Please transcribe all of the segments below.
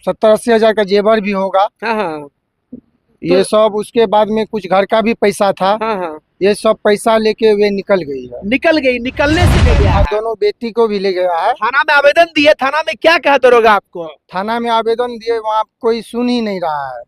70-80 हजार का जेवर भी होगा। हाँ हाँ ये सब उसके बाद में कुछ घर का भी पैसा था। हाँ हाँ। ये सब पैसा लेके वे निकल गई है। निकल गई, निकलने से ले गया हाँ, है। दोनों बेटी को भी ले गया है। थाना में आवेदन दिए, थाना में क्या कहा दरोगा आपको? थाना में आवेदन दिए, वहाँ कोई सुन ही नहीं रहा है।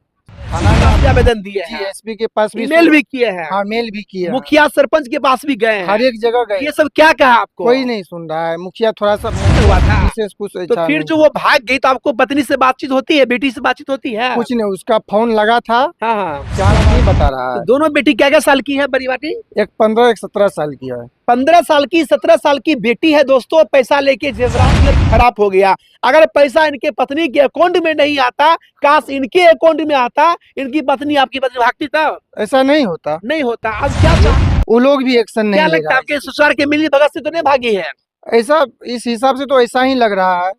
थाना थाना में में आवेदन दिए जी हैं, एसपी के पास भी ईमेल भी किए हैं, हाँ मेल भी किया है। मुखिया सरपंच के पास भी गए हैं, हर एक जगह गए, ये सब क्या कहा आपको? कोई नहीं सुन रहा है। मुखिया थोड़ा सा हुआ था। विशेष कुछ तो अच्छा फिर नहीं। जो वो भाग गई तो आपको पत्नी से बातचीत होती है, बेटी से बातचीत होती है? कुछ नहीं, उसका फोन लगा था, हाँ हाँ। क्या नहीं बता रहा तो है। दोनों बेटी क्या क्या साल की है बड़ी बाटी? एक 15 एक 17 साल की है। 15 साल की 17 साल की बेटी है दोस्तों। पैसा लेके जेवरात लेके खराब हो गया। अगर पैसा इनके पत्नी के अकाउंट में नहीं आता, काश इनके अकाउंट में आता, इनकी पत्नी आपकी पत्नी भागती तब? ऐसा नहीं होता। नहीं होता। अब क्या चाहते? वो लोग भी एक्शन नहीं क्या ले लगता रहा है आपके ससुराल के मिली भगत से तो नहीं भागी है? है। ऐसा इस हिसाब से तो ऐसा ही लग रहा है।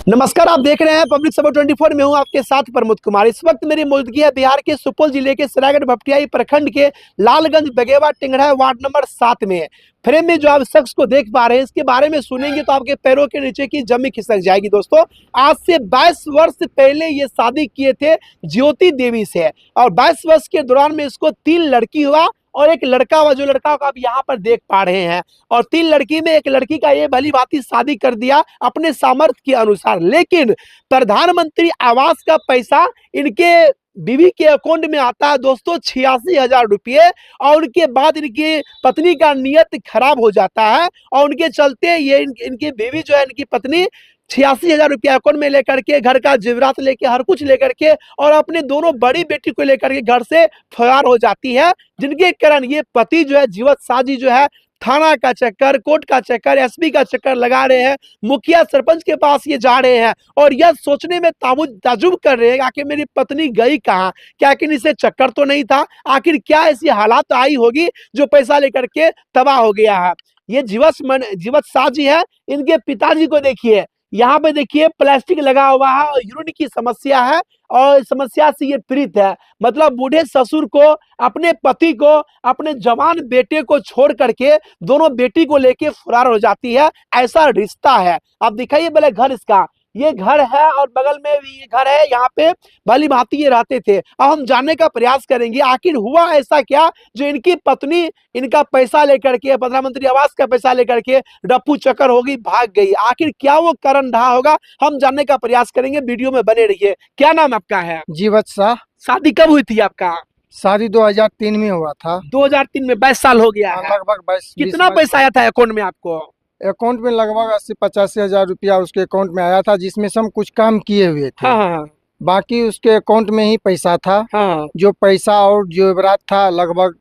नमस्कार, आप देख रहे हैं पब्लिक खबर 24 में हूं आपके साथ प्रमोद कुमार। इस वक्त मेरी मौजूदगी है बिहार के सुपौल जिले के सरायगढ़ भपटियाही प्रखंड के लालगंज बगेवा टिंगड़ा वार्ड नंबर 7 में। फ्रेम में जो आप शख्स को देख पा रहे हैं, इसके बारे में सुनेंगे तो आपके पैरों के नीचे की जमी खिसक जाएगी। दोस्तों, आज से 22 वर्ष पहले ये शादी किए थे ज्योति देवी से, और 22 वर्ष के दौरान में इसको 3 लड़की हुआ और एक लड़का हुआ, जो लड़का को आप यहाँ पर देख पा रहे हैं। और 3 लड़की में एक लड़की का ये भली भांति शादी कर दिया अपने सामर्थ्य के अनुसार। लेकिन प्रधानमंत्री आवास का पैसा इनके बीवी के अकाउंट में आता है दोस्तों 86,000 रुपये, और उनके बाद इनकी पत्नी का नियत खराब हो जाता है, और उनके चलते ये इनकी बीवी जो है, इनकी पत्नी 86,000 रुपया अकाउंट में लेकर के, घर का जेवरात लेके, हर कुछ लेकर के, और अपने दोनों बड़ी बेटी को लेकर के घर से फरार हो जाती है। जिनके कारण ये पति जो है, जीवत साजी जो है, थाना का चक्कर, कोर्ट का चक्कर, एसपी का चक्कर लगा रहे हैं, मुखिया सरपंच के पास ये जा रहे हैं, और यह सोचने में ताजुब कर रहे हैं आखिर मेरी पत्नी गई कहाँ? क्या कि इसे चक्कर तो नहीं था? आखिर क्या ऐसी हालात आई होगी जो पैसा लेकर के तबाह हो गया है? ये जीवत साजी है। इनके पिताजी को देखिए, यहाँ पे देखिए प्लास्टिक लगा हुआ है, और यूरिन की समस्या है, और समस्या से ये पीड़ित है। मतलब बूढ़े ससुर को, अपने पति को, अपने जवान बेटे को छोड़ करके दोनों बेटी को लेके फरार हो जाती है। ऐसा रिश्ता है। आप दिखाइए पहले घर इसका, ये घर है और बगल में भी ये घर है। यहाँ पे भली भांति ये रहते थे। अब हम जानने का प्रयास करेंगे आखिर हुआ ऐसा क्या जो इनकी पत्नी इनका पैसा लेकर के, प्रधानमंत्री आवास का पैसा लेकर के रफू चक्कर हो गई, भाग गई। आखिर क्या वो कारण रहा होगा, हम जानने का प्रयास करेंगे। वीडियो में बने रहिए। क्या नाम आपका है? जीवत शाह। शादी कब हुई थी आपका? शादी 2003 में हुआ था। 2003 में 22 साल हो गया है। लगभग 22। कितना पैसा आया था अकाउंट में आपको? अकाउंट में लगभग 80-85 हजार रुपया उसके अकाउंट में आया था, जिसमें से हम कुछ काम किए हुए थे। हाँ हाँ बाकी उसके अकाउंट में ही पैसा था। हाँ जो पैसा और जेवरात था, लगभग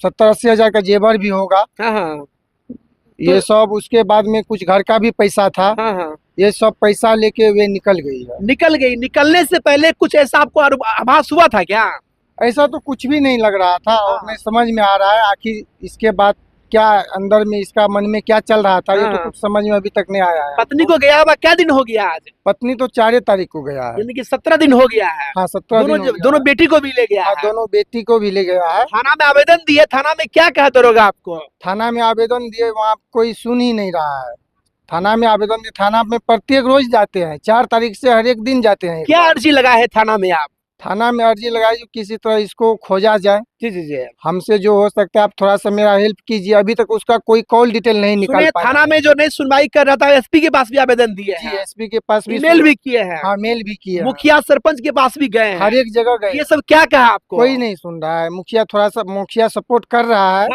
70-80 हजार का जेवर भी होगा। हाँ हाँ। ये सब उसके बाद में कुछ घर का भी पैसा था। हाँ हाँ। ये सब पैसा लेके वे निकल गई है। निकल गई। निकलने से पहले कुछ ऐसा आपको आभास हुआ था क्या? ऐसा तो कुछ भी नहीं लग रहा था, और नहीं समझ में आ रहा है आखिर इसके बाद क्या अंदर में इसका मन में क्या चल रहा था। ये तो कुछ समझ में अभी तक नहीं आया है। पत्नी को गया हुआ क्या दिन हो गया आज? पत्नी तो 4 तारीख को गया है। यानी कि 17 दिन हो गया है। हाँ, 17 दिन हो गया। दोनों बेटी को भी ले गया हाँ, है। दोनों बेटी को भी ले गया है। थाना में आवेदन दिए, थाना में क्या कहा दरोगा आपको? थाना में आवेदन दिए, वहाँ कोई सुन ही नहीं रहा है। थाना में आवेदन दिए, थाना में प्रत्येक रोज जाते हैं, 4 तारीख से हर एक दिन जाते हैं। क्या अर्जी लगा है थाना में आप? थाना में अर्जी लगाई जो किसी तरह इसको खोजा जाए। जी जी जी। हमसे जो हो सकता है आप थोड़ा सा मेरा हेल्प कीजिए। अभी तक उसका कोई कॉल डिटेल नहीं निकाल पाया। थाना में जो नहीं सुनवाई कर रहा था, एसपी के पास भी आवेदन दिए हैं। एसपी के पास भी मेल भी किए हैं। हाँ, मेल भी किए। मुखिया सरपंच के पास भी गए हैं। हर एक जगह गए। ये सब क्या कहा आपको? कोई नहीं सुन रहा है। मुखिया थोड़ा सा सपोर्ट कर रहा है।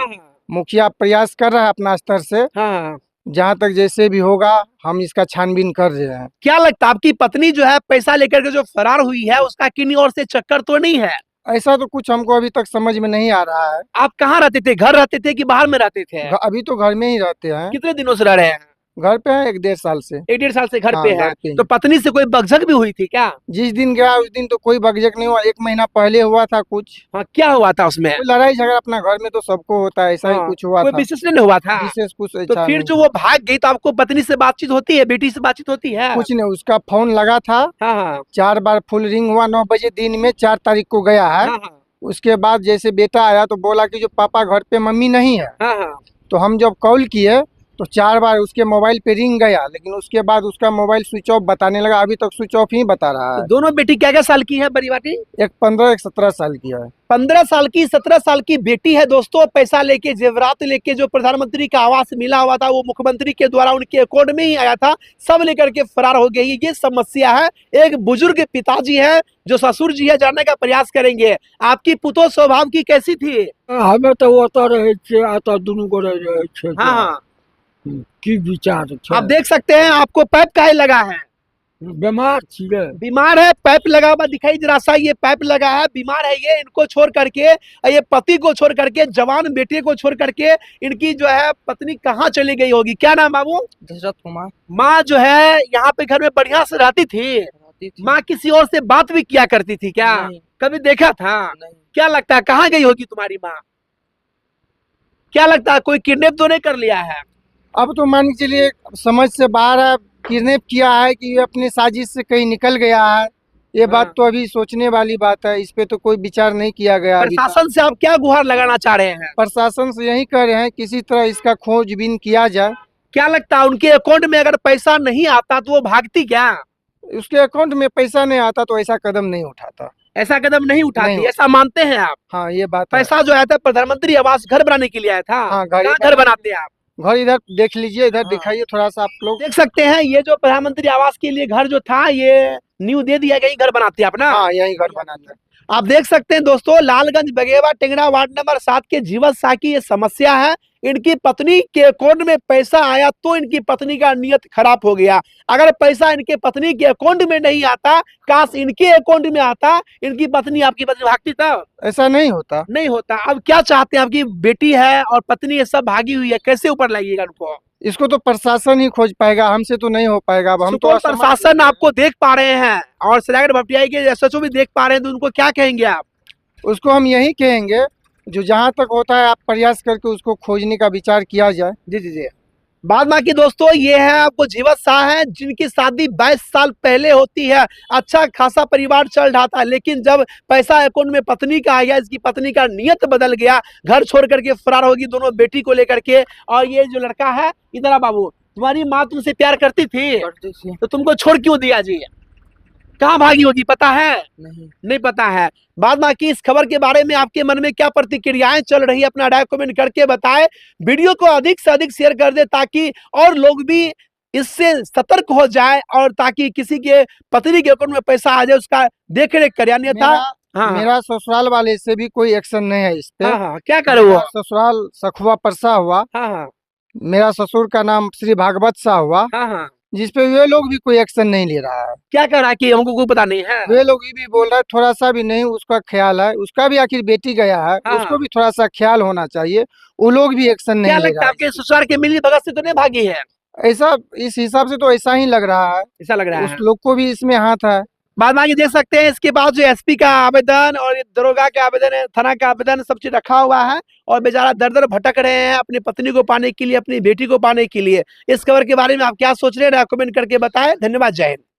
मुखिया प्रयास कर रहा है अपना स्तर से। हाँ। जहाँ तक जैसे भी होगा हम इसका छानबीन कर रहे हैं। क्या लगता है आपकी पत्नी जो है पैसा लेकर के जो फरार हुई है, उसका किन्हीं और से चक्कर तो नहीं है? ऐसा तो कुछ हमको अभी तक समझ में नहीं आ रहा है। आप कहाँ रहते थे? घर रहते थे कि बाहर में रहते थे? अभी तो घर में ही रहते हैं। कितने दिनों से रह रहे हैं? घर पे है 1-1.5 साल से। 1-1.5 साल से घर हाँ, पे है। तो पत्नी से कोई बकझक भी हुई थी क्या? जिस दिन गया उस दिन तो कोई बकझक नहीं हुआ। 1 महीना पहले हुआ था कुछ। हाँ, क्या हुआ था उसमें? लड़ाई झगड़ा अपना घर में तो सबको होता है, ऐसा ही कुछ हुआ था। कोई विशेष नहीं हुआ था? विशेष कुछ तो अच्छा फिर जो वो भाग गई तो आपको पत्नी से बातचीत होती है, बेटी से बातचीत होती है? कुछ नहीं, उसका फोन लगा था। हाँ 4 बार फुल रिंग हुआ। 9 बजे दिन में 4 तारीख को गया है। हाँ उसके बाद जैसे बेटा आया तो बोला कि जो पापा घर पे, मम्मी नहीं है। हाँ। तो हम जब कॉल किए तो 4 बार उसके मोबाइल पे रिंग गया, लेकिन उसके बाद उसका मोबाइल स्विच ऑफ बताने लगा। अभी तक स्विच ऑफ ही बता रहा तो है। दोनों बेटी क्या साल की है बड़ी बाटी? एक 15 एक 17 साल की है। 15 साल की 17 साल की बेटी है दोस्तों। पैसा लेके, जेवरात लेके, जो प्रधानमंत्री का आवास मिला हुआ था वो मुख्यमंत्री के द्वारा उनके अकाउंट में ही आया था, सब लेकर के फरार हो गई। ये समस्या है। एक बुजुर्ग पिताजी है जो ससुर जी है, जानने का प्रयास करेंगे। आपकी पुतोह स्वभाव की कैसी थी? हमें तो ओतऽ रहै छै, एतऽ दुनू गोरे रहै छै। हाँ हाँ, की विचार छै? आप देख सकते हैं। आपको पैप काहे लगा है? बीमार छियै। बीमार है, पैप लगा हुआ दिखाई जरा सा। ये पैप लगा है, बीमार है ये। इनको छोड़ करके, ये पति को छोड़ करके, जवान बेटे को छोड़ करके इनकी जो है पत्नी कहाँ चली गई होगी? क्या नाम बाबू? दशरथ कुमार। माँ जो है यहाँ पे घर में बढ़िया से रहती थी? माँ किसी और से बात भी किया करती थी क्या? नहीं। कभी देखा था? नहीं। क्या लगता है कहाँ गई होगी तुम्हारी माँ? क्या लगता है कोई किडनैप तो नहीं कर लिया है? अब तो मान के चलिए समझ से बाहर है, किडनैप किया है कि ये अपनी साजिश से कहीं निकल गया है। ये बात हाँ। तो अभी सोचने वाली बात है। इस पे तो कोई विचार नहीं किया गया अभी तक। प्रशासन से आप क्या गुहार लगाना चाह रहे हैं? प्रशासन से यही कह रहे हैं किसी तरह इसका खोजबीन किया जाए। क्या लगता है उनके अकाउंट में अगर पैसा नहीं आता तो वो भागती क्या? उसके अकाउंट में पैसा नहीं आता तो ऐसा कदम नहीं उठाता। ऐसा कदम नहीं उठाती, नहीं। ऐसा मानते हैं आप? हाँ, ये बात है। पैसा जो आया था प्रधानमंत्री आवास घर बनाने के लिए आया था। हाँ, कहाँ घर बनाते हैं आप? घर इधर देख लीजिए, इधर हाँ। दिखाइए थोड़ा सा आप लोग। देख सकते हैं ये जो प्रधानमंत्री आवास के लिए घर जो था, ये न्यू दे दिया गया, यही घर बनाते हैं आप ना? हाँ, यही घर बनाते हैं। आप देख सकते हैं दोस्तों, लालगंज बगेवा टेंगरा वार्ड नंबर 7 के जीवत शाह की ये समस्या है। इनकी पत्नी के अकाउंट में पैसा आया तो इनकी पत्नी का नियत खराब हो गया। अगर पैसा इनके पत्नी के अकाउंट में नहीं आता, काश इनके अकाउंट में आता, इनकी पत्नी आपकी पत्नी भागती तब? ऐसा नहीं होता। नहीं होता। अब क्या चाहते हैं? आपकी बेटी है और पत्नी ये सब भागी हुई है, कैसे ऊपर लाइएगा उनको? इसको तो प्रशासन ही खोज पाएगा, हमसे तो नहीं हो पाएगा। अब हम तो सुपौल प्रशासन आपको देख पा रहे हैं और सरायगढ़ भपटियाई के एसएचओ भी देख पा रहे हैं, तो उनको क्या कहेंगे आप? उसको हम यही कहेंगे, जो जहाँ तक होता है आप प्रयास करके उसको खोजने का विचार किया जाए। जी जी जी। बाद बाकी दोस्तों ये है आपको जीवत शाह है, जिनकी शादी 22 साल पहले होती है। अच्छा खासा परिवार चल रहा था, लेकिन जब पैसा अकाउंट में पत्नी का आ गया, इसकी पत्नी का नियत बदल गया, घर छोड़ करके फरार होगी दोनों बेटी को लेकर के। और ये जो लड़का है, इधर आ बाबू, तुम्हारी माँ तुमसे प्यार करती थी तो तुमको छोड़ क्यों दिया जी? कहाँ भागी होगी पता है? नहीं पता है। बाद बाकी इस खबर के बारे में आपके मन में क्या प्रतिक्रियाएं चल रही है, अपना राय कमेंट करके बताएं। वीडियो को अधिक से अधिक शेयर कर दे ताकि और लोग भी इससे सतर्क हो जाए, और ताकि किसी के पत्नी के अकाउंट में पैसा आ जाए उसका देख रेख करे। अन्यथा मेरा ससुराल वाले से भी कोई एक्शन नहीं है इस पे। हाँ, क्या करे वो? मेरा ससुराल सखुआ परसा हुआ। हाँ, मेरा ससुर का नाम श्री भागवत शाह हुआ, हाँ, जिसपे वे लोग भी कोई एक्शन नहीं ले रहा है। क्या कर रहा है कि हमको कोई पता नहीं है? वे लोग ये भी बोल रहा है थोड़ा सा भी नहीं उसका ख्याल है। उसका भी आखिर बेटी गया है, हाँ। उसको भी थोड़ा सा ख्याल होना चाहिए। वो लोग भी एक्शन नहीं क्या ले लगता रहा है आपके ससुराल के मिली भगत से तो नहीं भागी है? है। ऐसा इस हिसाब से तो ऐसा ही लग रहा है। ऐसा लग रहा उस है। लोग को भी इसमें हाथ है। बाद में देख सकते हैं इसके बाद जो एसपी का आवेदन और दरोगा का आवेदन है, थाना का आवेदन, सब चीज रखा हुआ है। और बेचारा दर दर भटक रहे हैं अपनी पत्नी को पाने के लिए, अपनी बेटी को पाने के लिए। इस खबर के बारे में आप क्या सोच रहे हैं, कमेंट करके बताएं। धन्यवाद, जय हिंद।